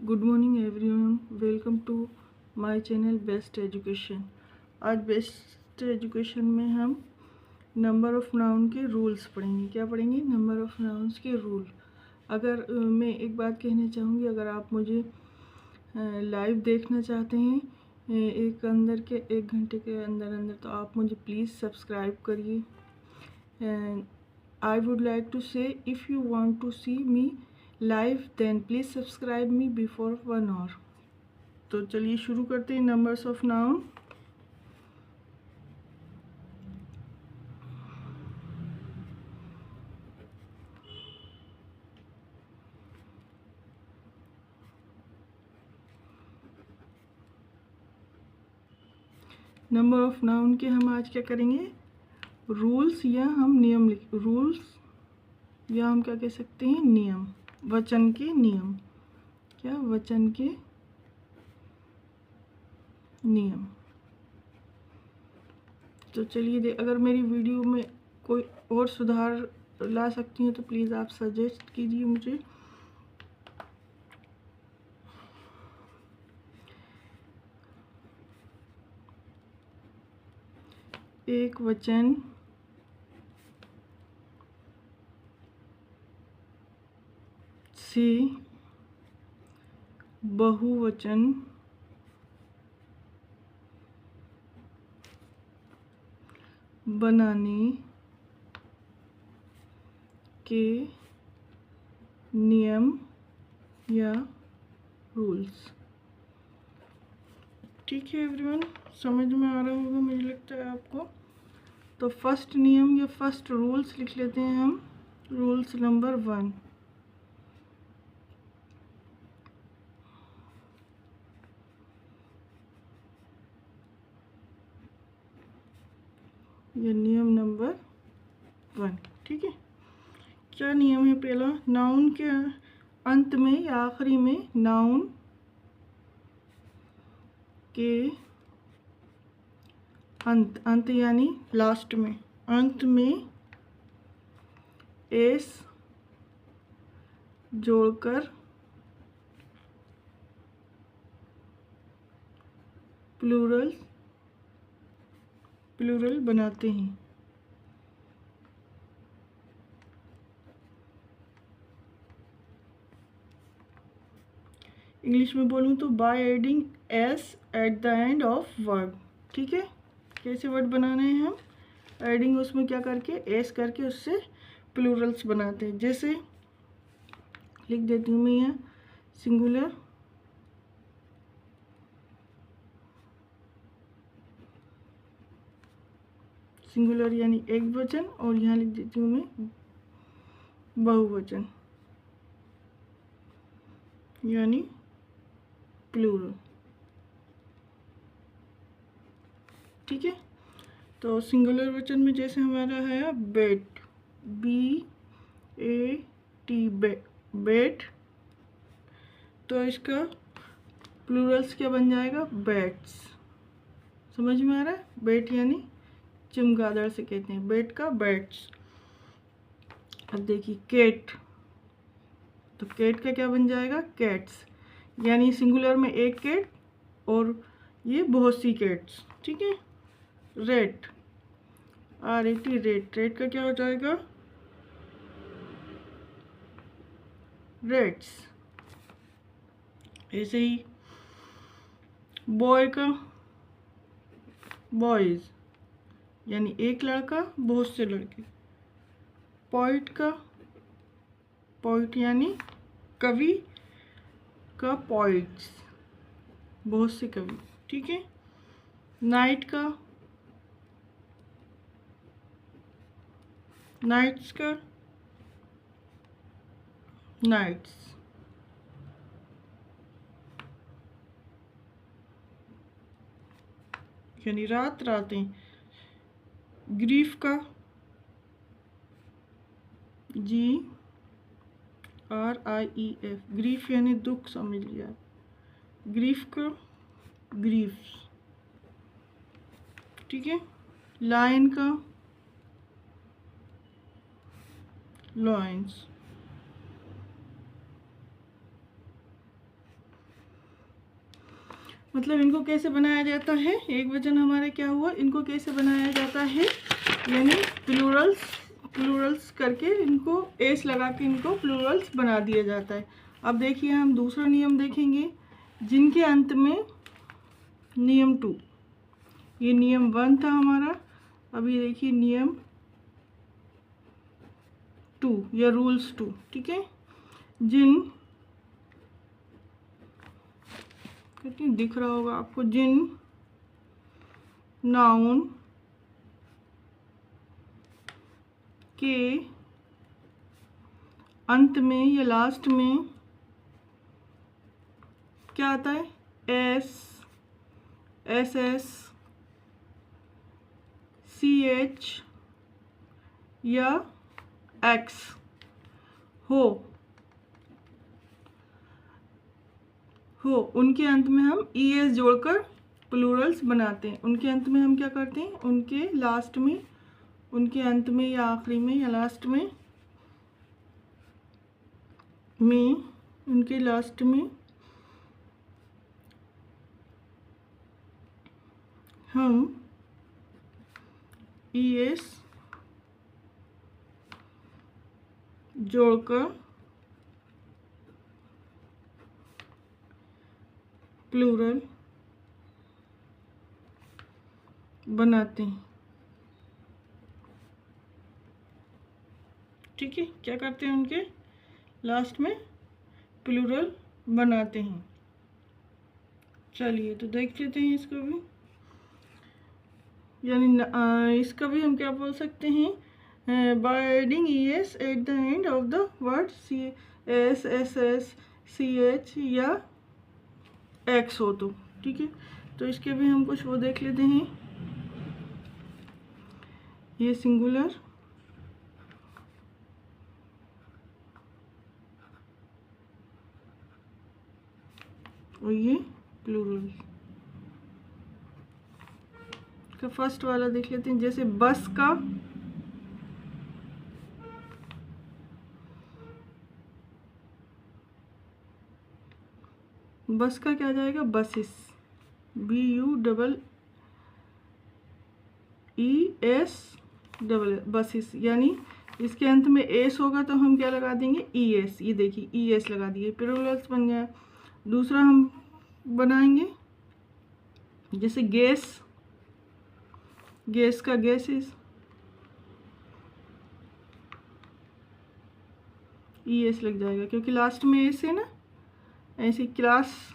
Good morning everyone, welcome to my channel best education. आज best education में हम number of noun के rules पढ़ेंगे। क्या पढ़ेंगे? नंबर ऑफ़ नाउन्स के रूल। अगर मैं एक बात कहना चाहूँगी, अगर आप मुझे लाइव देखना चाहते हैं एक घंटे के अंदर तो आप मुझे प्लीज़ सब्सक्राइब करिए। And I would like to say if you want to see me live then please subscribe me before 1 hour. तो चलिए शुरू करते हैं। Numbers of noun. Number of noun के हम आज क्या करेंगे? रूल्स या हम नियम रूल्स या हम क्या कह सकते हैं? नियम। वचन के नियम। क्या? वचन के नियम। तो चलिए अगर मेरी वीडियो में कोई और सुधार ला सकती हैं तो प्लीज़ आप सजेस्ट कीजिए मुझे। एक वचन से बहुवचन बनाने के नियम या रूल्स। ठीक है एवरीवन, समझ में आ रहा होगा मुझे लगता है आपको। तो फर्स्ट नियम या फर्स्ट रूल्स लिख लेते हैं हम। Rules number 1। ये नियम नंबर 1। ठीक है, क्या नियम है? पहला, नाउन के अंत में या आखिरी में, नाउन के अंत यानी लास्ट में, अंत में एस जोड़कर प्लूरल बनाते हैं। इंग्लिश में बोलूँ तो by adding S at the end of word. ठीक है, कैसे वर्ड बनाने हैं हम? एडिंग उसमें क्या करके, एस करके उससे प्लूरल्स बनाते हैं। जैसे लिख देती हूँ मैं यहाँ सिंगुलर, सिंगुलर यानी एक वचन, और यहाँ लिख देती हूँ मैं बहुवचन यानी प्लूरल। ठीक है, तो सिंगुलर वचन में जैसे हमारा है बेट, BAT, बेट, तो इसका प्लूरल्स क्या बन जाएगा? बैट्स। समझ में आ रहा है? बेट यानी चमगादड़ से कहते हैं बेट का बैट्स। अब देखिए कैट, तो कैट का क्या बन जाएगा? कैट्स, यानी सिंगुलर में एक कैट और ये बहुत सी कैट्स। ठीक है, रेट, RAT, रेट, रेट का क्या हो जाएगा? रेट्स। ऐसे ही बॉय का बॉयज, यानी एक लड़का बहुत से लड़के। पोइट का पोइट यानी कवि का पोइट्स, बहुत से कवि। ठीक है, नाइट का नाइट्स का नाइट्स। यानी रात रातें। ग्रीफ का GRIEF, ग्रीफ यानी दुख, समझ लिया। ग्रीफ का ग्रीफ्स। ठीक है, लायन का लॉयंस। मतलब इनको कैसे बनाया जाता है, एक वचन हमारे क्या हुआ, इनको कैसे बनाया जाता है, यानी प्लूरल्स करके इनको एस लगा के इनको प्लूरल्स बना दिया जाता है। अब देखिए हम दूसरा नियम देखेंगे, जिनके अंत में नियम 2, ये नियम 1 था हमारा, अब ये देखिए नियम 2 या रूल्स 2, ठीक है। जिन दिख रहा होगा आपको, जिन नाउन के अंत में या लास्ट में क्या आता है, S, S S, C H या एक्स हो, उनके अंत में हम ई एस जोड़कर प्लूरल्स बनाते हैं। उनके अंत में हम क्या करते हैं, उनके लास्ट में, उनके अंत में या आखिरी में या लास्ट में उनके लास्ट में हम ई एस जोड़कर प्लूरल बनाते हैं, ठीक है। क्या करते हैं, उनके लास्ट में प्लूरल बनाते हैं। चलिए तो देख लेते हैं इसको भी, यानी इसका भी हम क्या बोल सकते हैं, by adding E S at the end of the word, C S, S S, C H या एक्स हो तो, ठीक है। तो इसके भी हम कुछ वो देख लेते हैं, ये सिंगुलर और ये प्लूरल का फर्स्ट वाला देख लेते हैं। जैसे बस का क्या जाएगा, buses, B U double E S double, buses, यानी इसके अंत में एस होगा तो हम क्या लगा देंगे, ई एस, ये देखिए ई एस लगा दिए, प्लूरल्स बन गया। दूसरा हम बनाएंगे, जैसे गैस का गैसेस, ई एस लग जाएगा क्योंकि लास्ट में एस है ना। ऐसे क्लास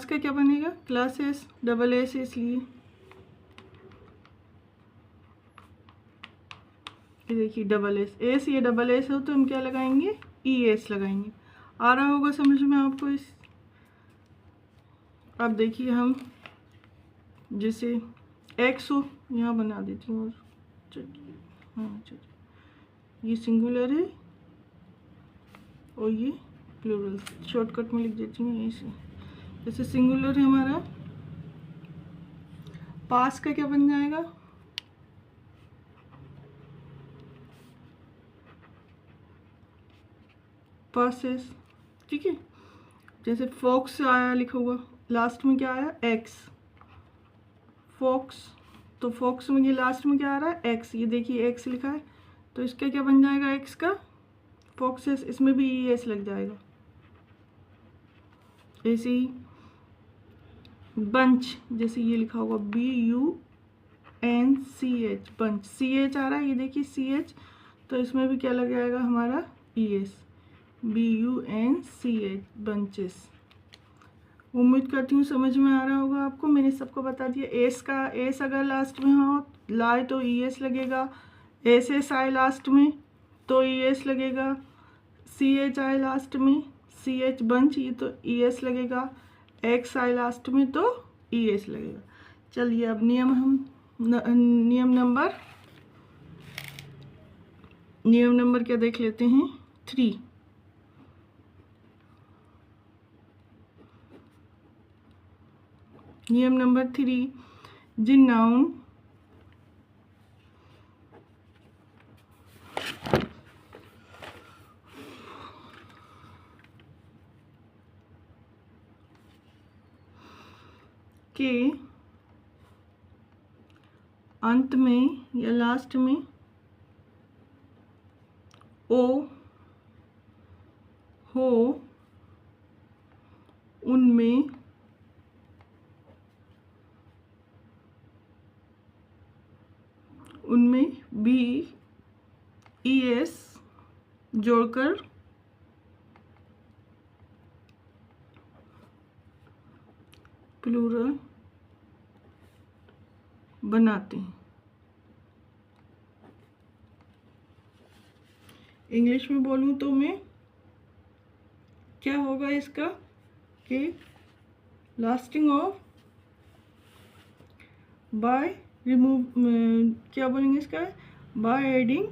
का क्या बनेगा, क्लासेस, डबल एस है इसलिए, ये देखिए डबल एस, एस ये डबल एस हो तो हम क्या लगाएंगे, ई एस लगाएंगे। आ रहा होगा समझ में आपको इस। अब देखिए हम जैसे एक्स हो, यहाँ बना देती हूँ, और हाँ चलिए, ये सिंगुलर है और ये प्लूरल, शॉर्टकट में लिख देती हूँ ऐसे। जैसे सिंगुलर है हमारा, पास का क्या बन जाएगा, पासेस, ठीक है। जैसे फॉक्स आया लिखा हुआ, लास्ट में क्या आया, एक्स, फॉक्स, तो फॉक्स में ये लास्ट में क्या आ रहा है, एक्स, ये देखिए एक्स लिखा है, तो इसका क्या बन जाएगा, एक्स का फॉक्सेस, इसमें भी ई एस लग जाएगा। ऐसे ही बंच, जैसे ये लिखा होगा B U N C H, bunch, C H आ रहा है, ये देखिए सी एच, तो इसमें भी क्या लग जाएगा हमारा, E S, B U N C H, bunches. उम्मीद करती हूँ समझ में आ रहा होगा आपको, मैंने सबको बता दिया। एस का, एस अगर लास्ट में हो लाए तो ई एस लगेगा, एस एस आए लास्ट में तो ई एस लगेगा, सी एच आए लास्ट में, सी एच बंच, ये तो ई एस लगेगा, एक्स आए लास्ट में तो ई एस लगेगा। चलिए अब नियम नंबर क्या देख लेते हैं, 3। नियम नंबर 3, जिन नाउन के अंत में या लास्ट में ओ हो, उनमें बी ई एस जोड़कर प्लूरल बनाते हैं। इंग्लिश में बोलूँ तो मैं क्या होगा इसका कि लास्टिंग ऑफ बाय रिमूव, क्या बोलेंगे इसका, by adding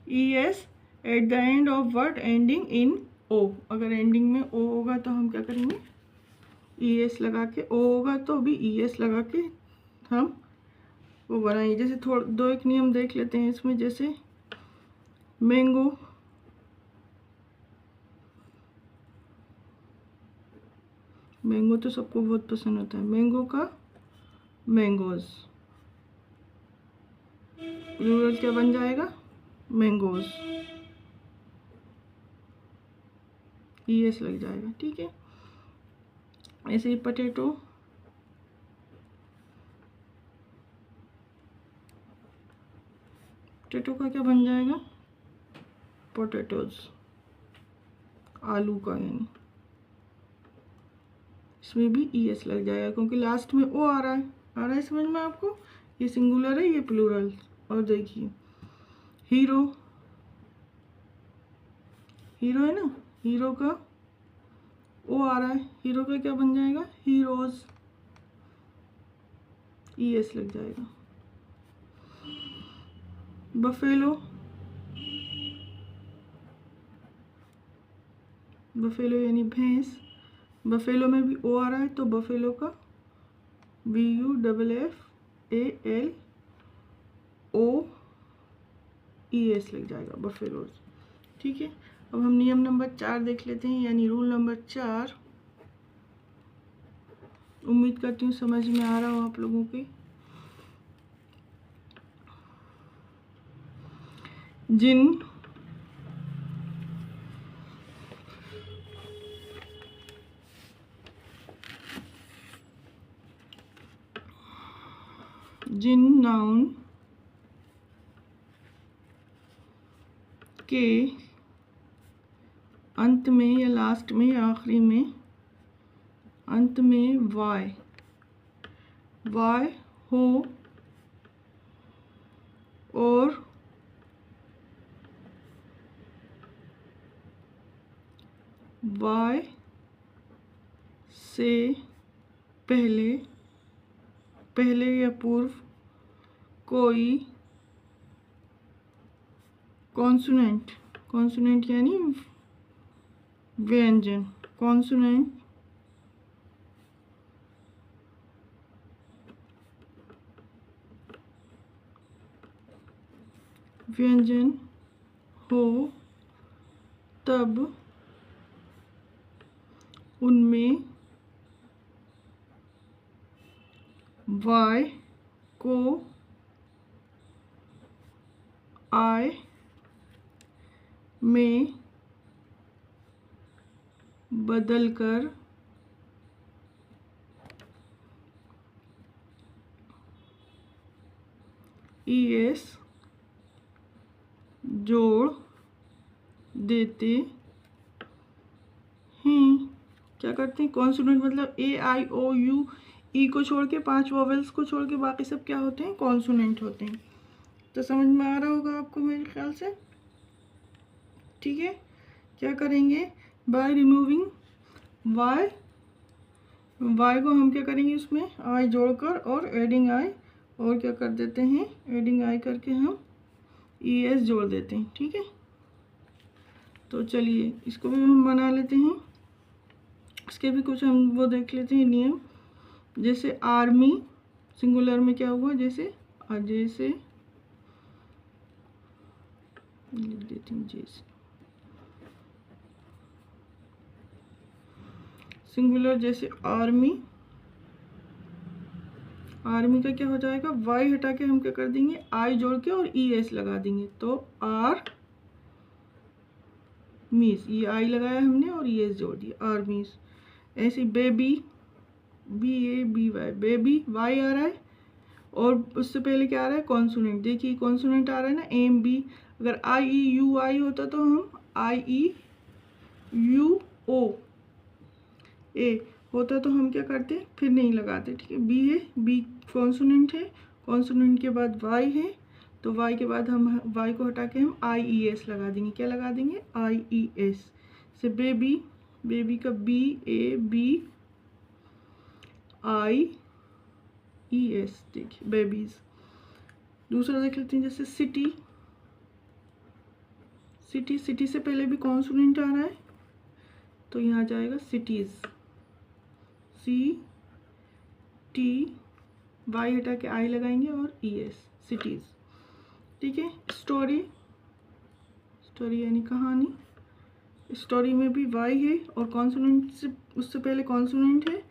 E S at the end of word ending in O. अगर एंडिंग में ओ होगा तो हम क्या करेंगे, ई एस लगा के, ओ होगा तो भी ई एस लगा के हम वो बनाएंगे। जैसे थोड़ा दो एक नियम देख लेते हैं इसमें। जैसे मैंगो, मैंगो तो सबको बहुत पसंद होता है, मैंगो का मैंगोज, प्लूरल क्या बन जाएगा, मैंगोज, ई एस लग जाएगा। ठीक है, ऐसे ही पोटैटो, पोटैटो का क्या बन जाएगा, पोटैटोज, आलू का, यानी इसमें भी ई एस लग जाएगा क्योंकि लास्ट में ओ आ रहा है समझ में आपको। ये सिंगुलर है, ये प्लूरल। और देखिए हीरो, हीरो है ना, हीरो का ओ आ रहा है, हीरो का क्या बन जाएगा, हीरोज, ई एस लग जाएगा। बफेलो, बफेलो यानी भैंस, बफेलो में भी ओ आ रहा है तो बफेलो का B U double F A L O E S लग जाएगा, बफेलोज। ठीक है, अब हम नियम नंबर 4 देख लेते हैं, यानी रूल नंबर 4। उम्मीद करती हूँ समझ में आ रहा हो आप लोगों के। जिन नाउन के अंत में या लास्ट में या आखिरी में, अंत में वाई हो और वाई से पहले या पूर्व कोई कॉन्सोनेंट यानी व्यंजन, कॉन्सोनेंट व्यंजन हो तब उनमें वाई को आई में बदलकर ई एस जोड़ देते हैं। क्या करते हैं, कॉन्सोनेंट मतलब ए आई ओ यू ई को छोड़ के, 5 वॉवेल्स को छोड़ के बाकी सब क्या होते हैं, कॉन्सोनेंट होते हैं। तो समझ में आ रहा होगा आपको मेरे ख्याल से। ठीक है, क्या करेंगे, बाय रिमूविंग वाई को हम क्या करेंगे, उसमें आई जोड़कर और एडिंग आई, और क्या कर देते हैं, एडिंग आई करके हम ई एस जोड़ देते हैं। ठीक है, तो चलिए इसको भी हम बना लेते हैं। इसके भी कुछ हम वो देख लेते हैं नियम। जैसे आर्मी सिंगुलर में क्या हुआ, जैसे लिख देती हूँ, जैसे सिंगुलर जैसे आर्मी, आर्मी का क्या हो जाएगा, वाई हटा के हम क्या कर देंगे, आई जोड़ के और ई एस लगा देंगे, तो आर मीस, ये आई लगाया हमने और ई एस जोड़ दिया, आर्मीज। ऐसे baby, B A B Y, baby Y आ रहा है और उससे पहले क्या आ रहा है, कॉन्सोनेंट। देखिए कॉन्सोनेंट आ रहा है ना, एम बी। अगर आई ई यू आई होता तो हम आई ई यू ओ ए होता तो हम क्या करते, फिर नहीं लगाते, ठीक है। बी है, बी कॉन्सोनेंट है, कॉन्सोनेंट के बाद वाई है, तो वाई के बाद हम वाई को हटा के हम आई ई एस लगा देंगे। क्या लगा देंगे, आई ई एस से बेबी, बेबी का B A B I E S, देखिए बेबीज। दूसरा देख लेते हैं, जैसे सिटी, सिटी, सिटी से पहले भी कॉन्सोनेंट आ रहा है तो यहाँ जाएगा सिटीज़, सी टी, वाई हटा के आई लगाएंगे और ई एस, सिटीज़, ठीक है। स्टोरी, स्टोरी यानी कहानी, स्टोरी में भी वाई है और कॉन्सोनेंट से उससे पहले कॉन्सोनेंट है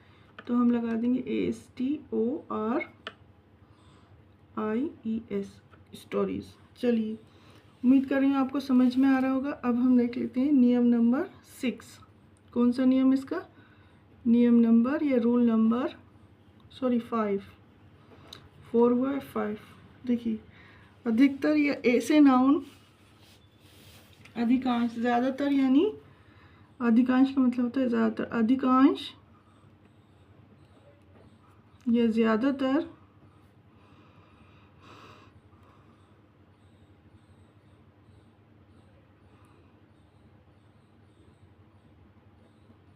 तो हम लगा देंगे A S T O R I E S, stories. चलिए, उम्मीद कर रही हूँ आपको समझ में आ रहा होगा। अब हम देख लेते हैं नियम नंबर 6। कौन सा नियम इसका, नियम नंबर या रूल नंबर, सॉरी 5, 4 हुआ है 5। देखिए, अधिकतर या ऐसे नाउन, अधिकांश, ज़्यादातर यानी अधिकांश का मतलब होता है ज़्यादातर, अधिकांश या ज़्यादातर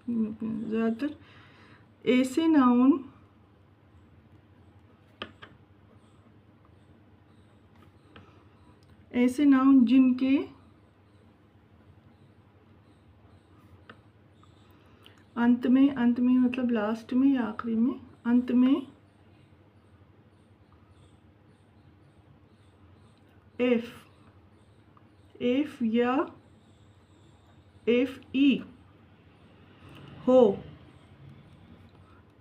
ज़्यादातर ऐसे नाउन जिनके अंत में मतलब लास्ट में या आखिरी में, अंत में एफ या एफ ई हो,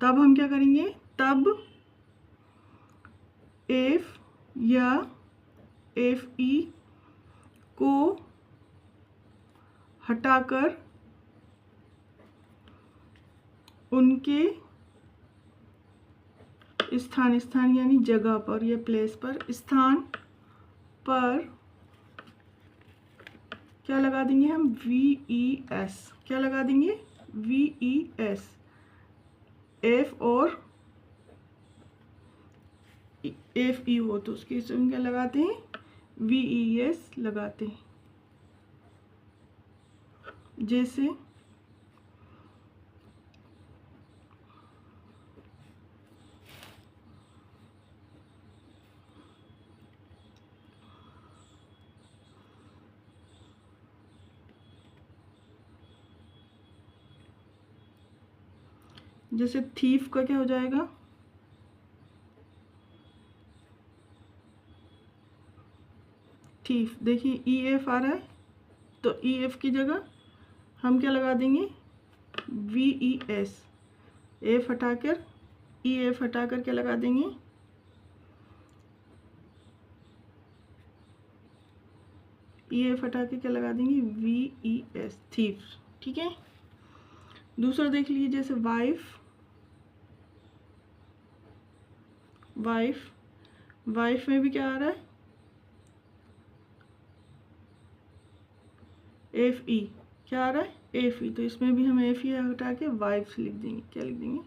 तब हम क्या करेंगे, तब एफ या एफ ई को हटाकर उनके स्थान, स्थान यानी जगह पर या प्लेस पर, स्थान पर क्या लगा देंगे हम, वी ई एस। क्या लगा देंगे, वी ई एस। एफ और एफ ई हो तो उसके इसमें क्या लगाते हैं, वी ई एस लगाते हैं। जैसे जैसे थीफ का क्या हो जाएगा, थीफ। देखिए ई एफ आ रहा है तो ई एफ की जगह हम क्या लगा देंगे, वी ई एस। एफ हटाकर, ई एफ हटाकर क्या लगा देंगे, ई एफ हटा के क्या लगा देंगे, वी ई एस, थीफ, ठीक है। दूसरा देख लीजिए, जैसे वाइफ, वाइफ, वाइफ में भी क्या आ रहा है, एफ ई। क्या आ रहा है, एफ ई, तो इसमें भी हम एफ ई हटा के वाइफ लिख देंगे। क्या लिख देंगे,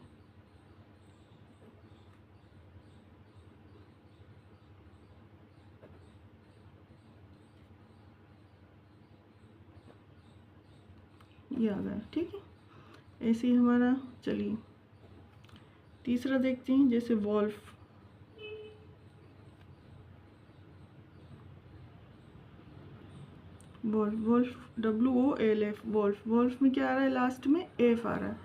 ये आ गया, ठीक है। ऐसे ही हमारा, चलिए तीसरा देखते हैं, जैसे wolf, wolf, wolf W O L F, wolf. Wolf में क्या आ रहा है, लास्ट में एफ आ रहा है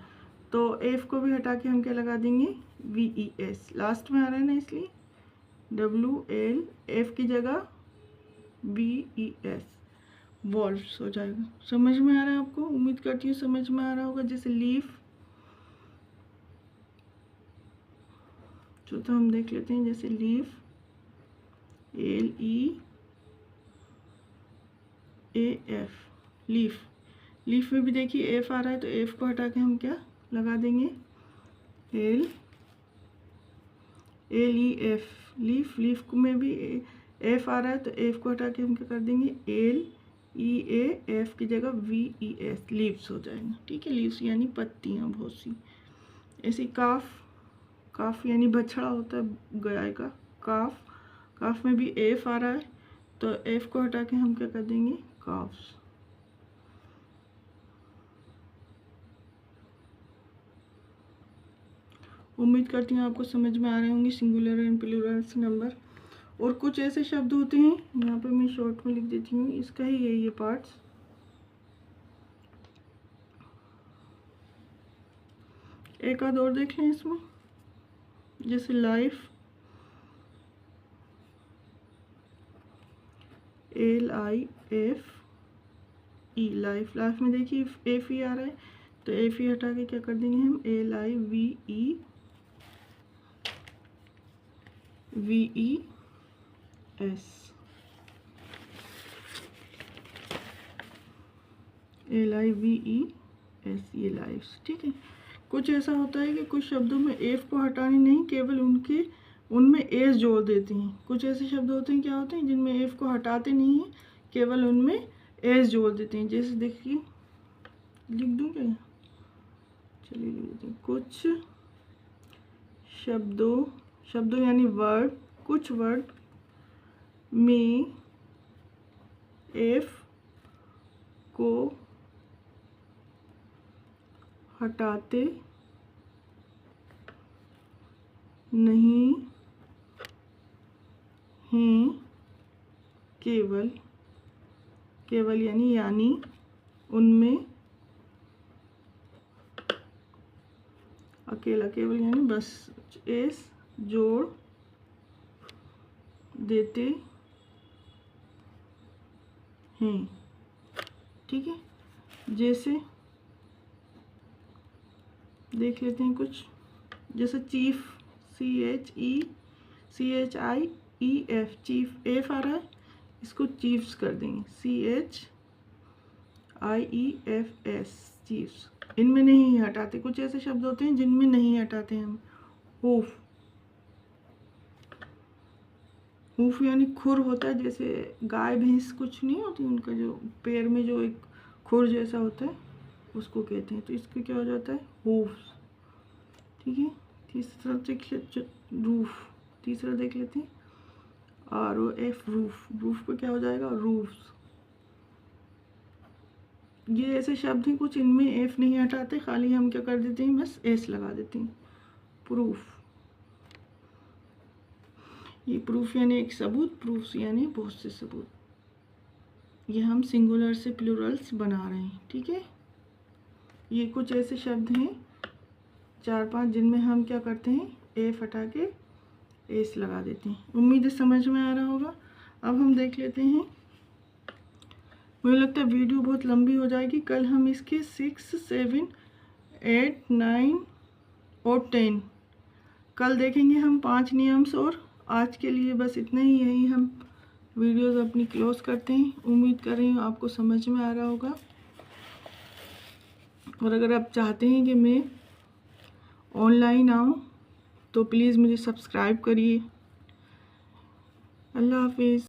तो एफ को भी हटा के हम क्या लगा देंगे, वी ई एस। लास्ट में आ रहा है ना, इसलिए डब्ल्यू एल एफ की जगह वी ई एस, वॉल्फ्स हो जाएगा। समझ में आ रहा है आपको, उम्मीद करती हूँ समझ में आ रहा होगा। जैसे लीफ, चौथा हम देख लेते हैं, जैसे लीफ, LEAF, लीफ। लीफ में भी देखिए एफ आ रहा है, तो एफ को हटा के हम क्या लगा देंगे, LEF, लीफ। लीफ में भी एफ आ रहा है, तो एफ को हटा के हम क्या कर देंगे, LEAF की जगह VES, लीव्स हो जाएगा। ठीक है, लीव्स यानी पत्तियाँ बहुत सी। ऐसी काफ, काफ यानी बछड़ा होता है गाय का, काफ। काफ में भी एफ आ रहा है, तो एफ को हटा के हम क्या कर देंगे, काफ्स। उम्मीद करती हूँ आपको समझ में आ रहे होंगे सिंगुलर एंड प्लूरल्स नंबर। और कुछ ऐसे शब्द होते हैं, यहाँ पे मैं शॉर्ट में लिख देती हूँ, इसका ही है ये पार्ट्स। एक आध और देख लें इसमें, जैसे लाइफ, LIFE, लाइफ। लाइफ में देखिए एफ ही आ रहा है, तो एफ ही हटा के क्या कर देंगे हम, LIVES, ये लाइफ्स। ठीक है, कुछ ऐसा होता है कि कुछ शब्दों में एफ को हटाने नहीं, केवल उनमें एस जोड़ देते हैं। कुछ ऐसे शब्द होते हैं, क्या होते हैं, जिनमें एफ को हटाते नहीं हैं, केवल उनमें एस जोड़ देते हैं। जैसे देखिए, लिख दूँ क्या, चलिए लिख देते हैं। कुछ शब्दों यानी वर्ड, कुछ वर्ड में एफ को हटाते नहीं हैं, केवल यानी उनमें अकेला, केवल यानी बस एस जोड़ देते हैं। ठीक है, जैसे देख लेते हैं कुछ, जैसे चीफ, CHIEF, चीफ, एफ आ रहा है, इसको चीफ्स कर देंगे, CHIEFS, चीफ्स। इनमें नहीं हटाते। कुछ ऐसे शब्द होते हैं जिनमें नहीं हटाते हम, हूफ, हूफ यानी खुर होता है, जैसे गाय भैंस कुछ नहीं होती, उनका जो पैर में जो एक खुर जैसा होता है, उसको कहते हैं, तो इसको क्या हो जाता है, हूफ। ठीक है, तीसरा देख लेते, रूफ, तीसरा देख लेते हैं, ROF, रूफ। रूफ पे क्या हो जाएगा, रूफ्स। ये ऐसे शब्द हैं कुछ, इनमें एफ नहीं हटाते, खाली हम क्या कर देते हैं, बस एस लगा देते हैं, प्रूफ। ये प्रूफ यानी एक सबूत, प्रूफ्स यानी बहुत से सबूत। ये हम सिंगुलर से प्लूरल्स बना रहे हैं। ठीक है, ये कुछ ऐसे शब्द हैं 4-5 जिनमें हम क्या करते हैं, एफ हटा के एस लगा देते हैं। उम्मीद है समझ में आ रहा होगा। अब हम देख लेते हैं, मुझे लगता है वीडियो बहुत लंबी हो जाएगी। कल हम इसके 6, 7, 8, 9 और 10 कल देखेंगे हम 5 नियम्स। और आज के लिए बस इतना ही, यही हम वीडियोस अपनी क्लोज करते हैं। उम्मीद कर रही हूँ आपको समझ में आ रहा होगा। और अगर आप चाहते हैं कि मैं ऑनलाइन आऊँ तो प्लीज़ मुझे सब्सक्राइब करिए। अल्लाह हाफिज़।